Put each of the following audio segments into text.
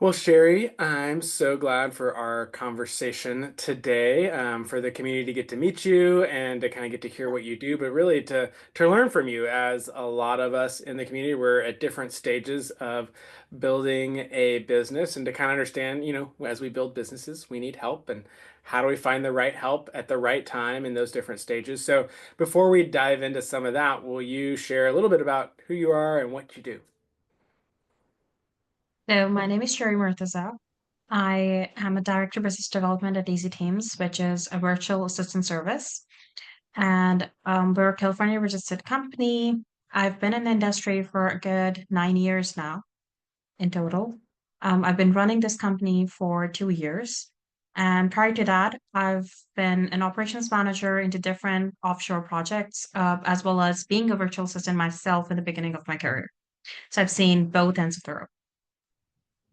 Well, Sherry, I'm so glad for our conversation today, for the community to get to meet you and to kind of get to hear what you do, but really to learn from you, as a lot of us in the community, we're at different stages of building a business, and to kind of understand, as we build businesses, we need help, and how do we find the right help at the right time in those different stages. So before we dive into some of that, will you share a little bit about who you are and what you do? So my name is Sherry Murtaza. I am a director of business development at EasyTeams, which is a virtual assistant service. And we're a California registered company. I've been in the industry for a good 9 years now in total. I've been running this company for 2 years. And prior to that, I've been an operations manager into different offshore projects, as well as being a virtual assistant myself in the beginning of my career. So I've seen both ends of the road.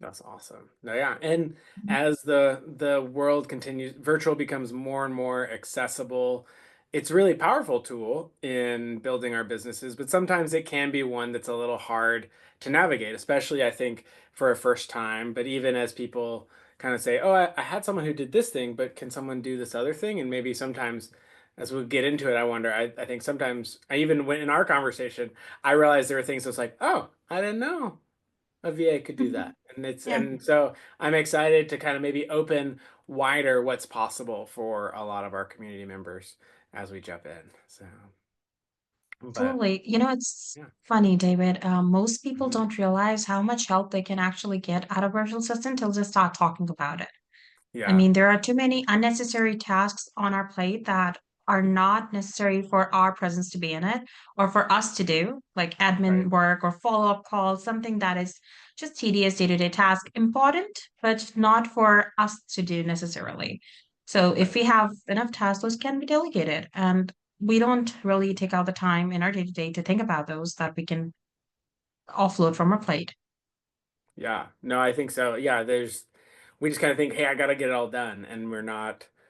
That's awesome. No, yeah. And as the world continues, virtual becomes more and more accessible. It's a really powerful tool in building our businesses, but sometimes it can be one that's a little hard to navigate, especially I think for a first time. But even as people kind of say, "Oh, I had someone who did this thing, but can someone do this other thing?" And maybe sometimes as we get into it, I wonder, I think sometimes I even went in our conversation, I realized there were things that's like, "Oh, I didn't know a VA could do Mhm. that." And it's Yeah. and so I'm excited to kind of maybe open wider what's possible for a lot of our community members as we jump in. So, but Absolutely. It's yeah. funny, David. Most people Mhm. don't realize how much help they can actually get out of virtual assistant until they start talking about it. I Yeah. mean, there are too many unnecessary tasks on our plate that are not necessary for our presence to be in it or for us to do, like Right. admin work or follow-up calls, something that is just tedious day-to-day task, important, but not for us to do necessarily. So if Right. we have enough tasks, those can be delegated. And we don't really take out the time in our day-to-day to think about those that we can offload from our plate. Yeah. No, I think so. Yeah, we just kind of think, hey, I got to get it all done, and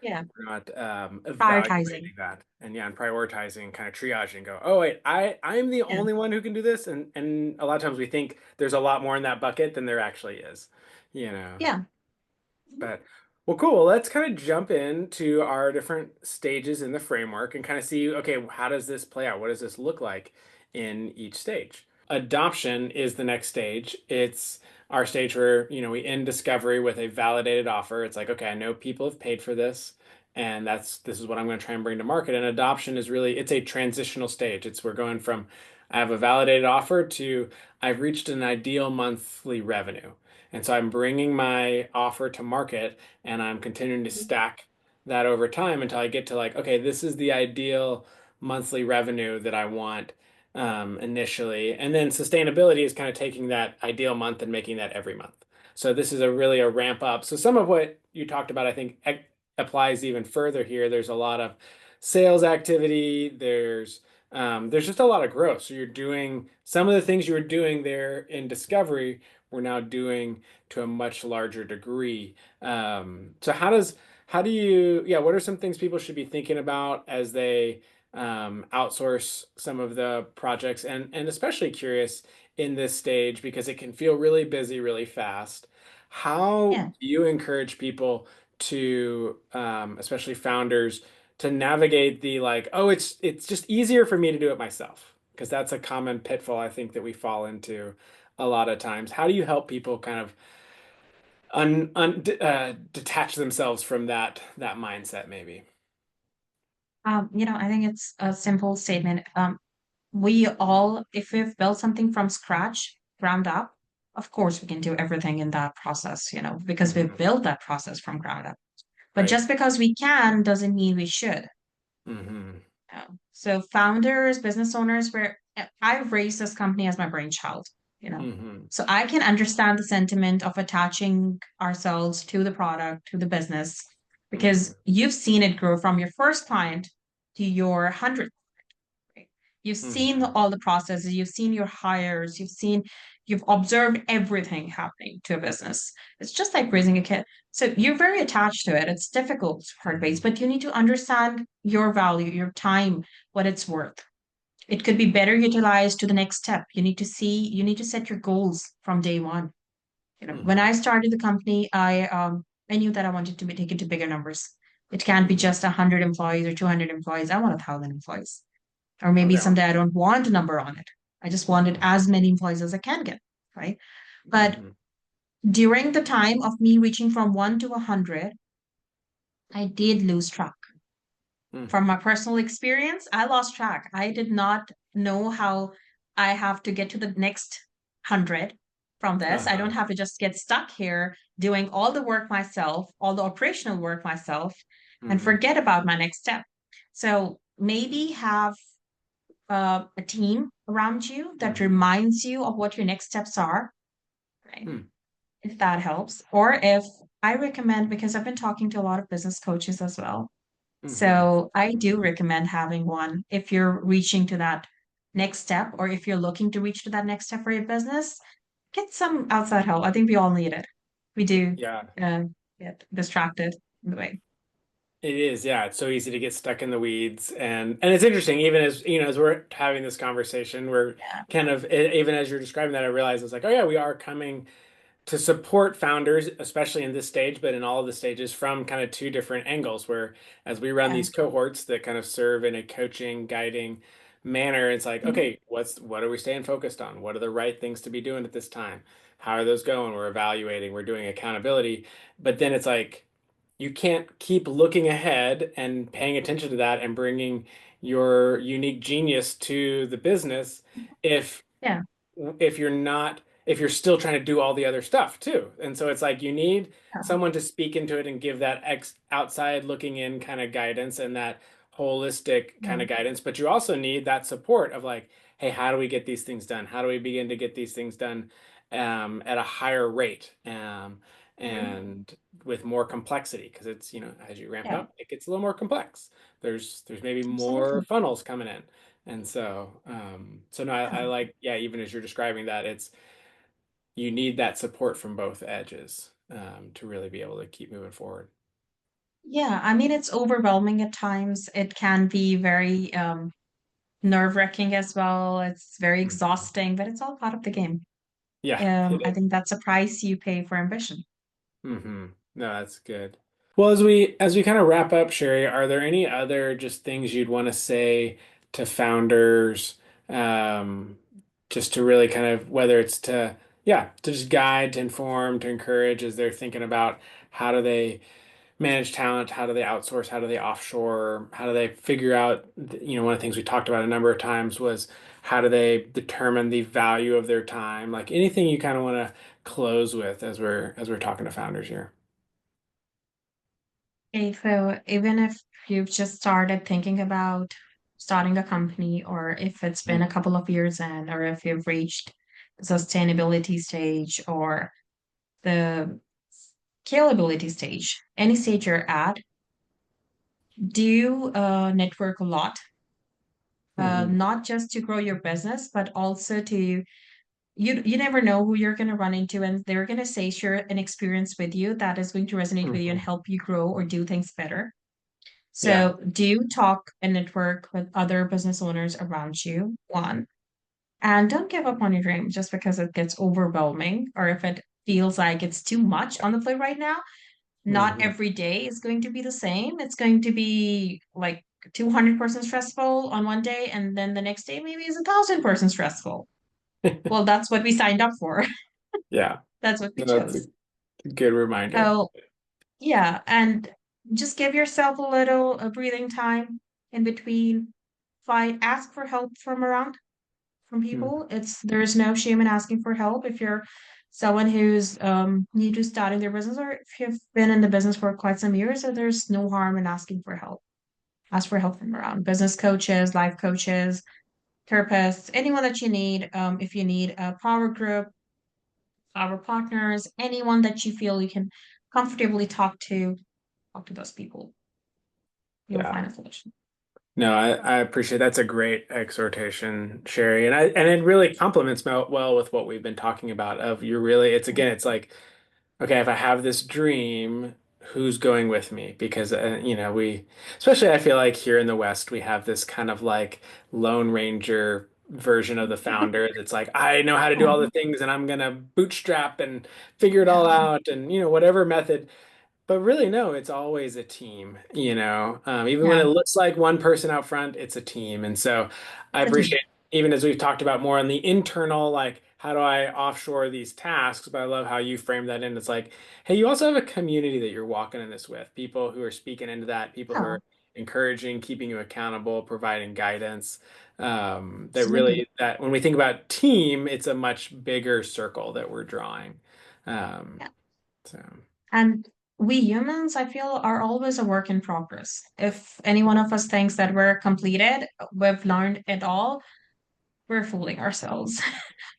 Yeah, we're not prioritizing. evaluating that, and yeah, and prioritizing, kind of triaging, go, oh wait, I'm the Yeah, only one who can do this, and a lot of times we think there's a lot more in that bucket than there actually is, you know. yeah. But well, cool. Well, let's kind of jump into our different stages in the framework and kind of see, okay, how does this play out? What does this look like in each stage? Adoption is the next stage. It's our stage where, we end discovery with a validated offer. It's like, okay, I know people have paid for this, and this is what I'm going to try and bring to market. And adoption is really, it's a transitional stage. We're going from I have a validated offer to I've reached an ideal monthly revenue. And so I'm bringing my offer to market, and I'm continuing to stack that over time until I get to like, okay, this is the ideal monthly revenue that I want, initially. And then sustainability is kind of taking that ideal month and making that every month. So this is really a ramp up. So some of what you talked about, I think, applies even further here. There's a lot of sales activity. There's just a lot of growth. So you're doing some of the things you were doing there in discovery, we're now doing to a much larger degree. So how do you, yeah, what are some things people should be thinking about as they outsource some of the projects, and especially curious in this stage because it can feel really busy really fast. How Yeah. do you encourage people to, especially founders, to navigate the like, oh, it's just easier for me to do it myself? Because that's a common pitfall I think that we fall into a lot of times. How do you help people kind of detach themselves from that mindset maybe? I think it's a simple statement. We all, if we've built something from scratch, ground up, of course we can do everything in that process, because we've Hmm. built that process from ground up. But Right. just because we can doesn't mean we should. Hmm. So founders, business owners, where I've raised this company as my brainchild, you know. Hmm. So I can understand the sentiment of attaching ourselves to the product, to the business, Hmm. because you've seen it grow from your first client to your 100th. Right? You've seen Hmm. all the processes, you've seen your hires, you've observed everything happening to a business. It's just like raising a kid. So you're very attached to it. It's difficult, it's hard-based, Hmm. but you need to understand your value, your time, what it's worth. It could be better utilized to the next step. You need to set your goals from day one. When Hmm. I started the company, I knew that I wanted to take it to bigger numbers. It can't be Hmm. just 100 employees or 200 employees. I want 1,000 employees. Or maybe Okay. someday I don't want a number on it. I just wanted as many employees as I can get, right? But Hmm. during the time of me reaching from 1 to 100, I did lose track. From Hmm. my personal experience, I lost track. I did not know how I have to get to the next 100 from this. I don't Uh-huh. have to just get stuck here doing all the work myself, all the operational work myself, and Hmm. forget about my next step. So maybe have a team around you that Hmm. reminds you of what your next steps are, right? Hmm. If that helps. Or if I recommend, because I've been talking to a lot of business coaches as well. Hmm. So I do recommend having one if you're reaching to that next step, or if you're looking to reach to that next step for your business, get some outside help. I think we all need it. We do Yeah. uh, get distracted in the way. It is, yeah. It's so easy to get stuck in the weeds, and it's interesting. Even as as we're having this conversation, we're Yeah. kind of even as you're describing that, I realize it's like, oh yeah, we are coming to support founders, especially in this stage, but in all of the stages from kind of two different angles, where as we run Yeah. these cohorts that kind of serve in a coaching, guiding manner, it's like, Mhm. okay, what are we staying focused on? What are the right things to be doing at this time? How are those going? We're evaluating, we're doing accountability. But then it's like you can't keep looking ahead and paying attention to that and bringing your unique genius to the business if Yeah. you're not if you're still trying to do all the other stuff too. And so it's like you need Yeah. someone to speak into it and give that outside looking in kind of guidance and that holistic kind Yeah. of guidance, but you also need that support of like, hey, how do we get these things done? How do we begin to get these things done at a higher rate, Mhm. and with more complexity? Because it's, as you ramp Yeah. up, it gets a little more complex. There's maybe more Absolutely. funnels coming in. And so, no, I Yeah. like, yeah, even as you're describing that, you need that support from both edges, to really be able to keep moving forward. Yeah. I mean, it's overwhelming at times. It can be very nerve-wracking as well. It's very Mhm. exhausting, but it's all part of the game. Yeah, it I is. think that's a price you pay for ambition. Hmm. No, that's good. Well, as we kind of wrap up, Sherry, are there any other just things you'd want to say to founders, um, just to really kind of whether it's to yeah, to just guide, to inform, to encourage as they're thinking about how do they manage talent? How do they outsource? How do they offshore? How do they figure out, one of the things we talked about a number of times was how do they determine the value of their time? Like anything you kind of want to close with as we're talking to founders here. Okay, so even if you've just started thinking about starting a company, or if it's been a Mm. couple of years in, or if you've reached the sustainability stage or the scalability stage, any stage you're at, do network a lot, Hmm. not just to grow your business, but also to you never know who you're going to run into, and they're going to say share an experience with you that is going to resonate with you and Hmm. help you grow or do things better. Yeah. So do talk and network with other business owners around you, one. And don't give up on your dream just because it gets overwhelming, or if it feels like it's too much on the plate right now. Not Hmm. every day is going to be the same. It's going to be like 200% stressful on one day, and then the next day maybe is 1,000% stressful. Well, that's what we signed up for. Yeah. That's what we No, that's chose. a good reminder. So, yeah, and just give yourself a breathing time in between. Ask for help from Hmm. people. There's no shame in asking for help if you're someone who's new to starting their business, or if you've been in the business for quite some years, so there's no harm in asking for help. Ask for help from around business coaches, life coaches, therapists, anyone that you need. If you need a power group, our partners, anyone that you feel you can comfortably talk to those people. You'll Yeah. find a solution. No, I appreciate that's a great exhortation, Sherry. And it really complements well with what we've been talking about of you're really it's again it's like okay, if I have this dream, who's going with me? Because we especially I feel like here in the West we have this kind of like Lone Ranger version of the founder that's like, I know how to do Yeah. all the things and I'm gonna bootstrap and figure it all Yeah. out and whatever method. But really, no, it's always a team, even when it Yeah. looks like one person out front, it's a team. And so I It's a team. appreciate, even as we've talked about more on the internal, like, how do I offshore these tasks? But I love how you frame that in. It's like, hey, you also have a community that you're walking in this with, people who are speaking into that, people who Yeah. are encouraging, keeping you accountable, providing guidance. That Absolutely. really, that when we think about team, it's a much bigger circle that we're drawing. Um, Yeah. so. And we humans, I feel, are always a work in progress. If any one of us thinks that we're completed, we've learned it all, we're fooling ourselves.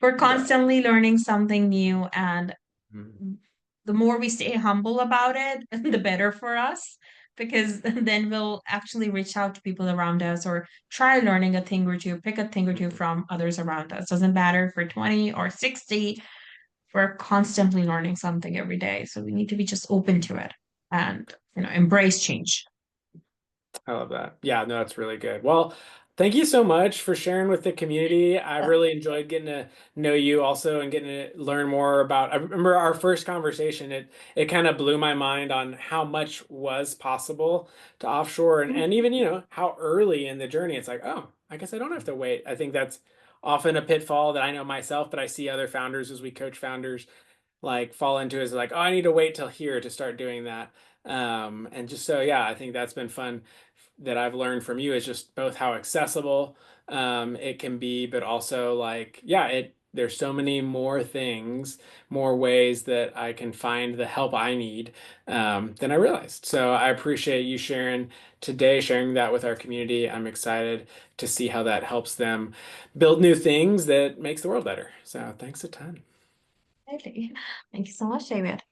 We're Right. constantly learning something new, and Mhm. the more we stay humble about it, the better for us, because then we'll actually reach out to people around us or try learning a thing or two, pick a thing or two from others around us. Doesn't matter if we're 20 or 60, we're constantly learning something every day. So we need to be just open to it and, embrace change. I love that. Yeah, no, that's really good. Well, thank you so much for sharing with the community. I Yeah. really enjoyed getting to know you also and getting to learn more about. I remember our first conversation, it kind of blew my mind on how much was possible to offshore and even, how early in the journey it's like, oh, I guess I don't have to wait. I think that's often a pitfall that I know myself, but I see other founders as we coach founders like fall into is like, oh, I need to wait till here to start doing that. And just so, yeah, I think that's been fun that I've learned from you is just both how accessible it can be, but also like, yeah, there's so many more things, more ways that I can find the help I need than I realized. So I appreciate you sharing today, sharing that with our community. I'm excited to see how that helps them build new things that makes the world better. So thanks a ton. Absolutely. Thank you so much, David.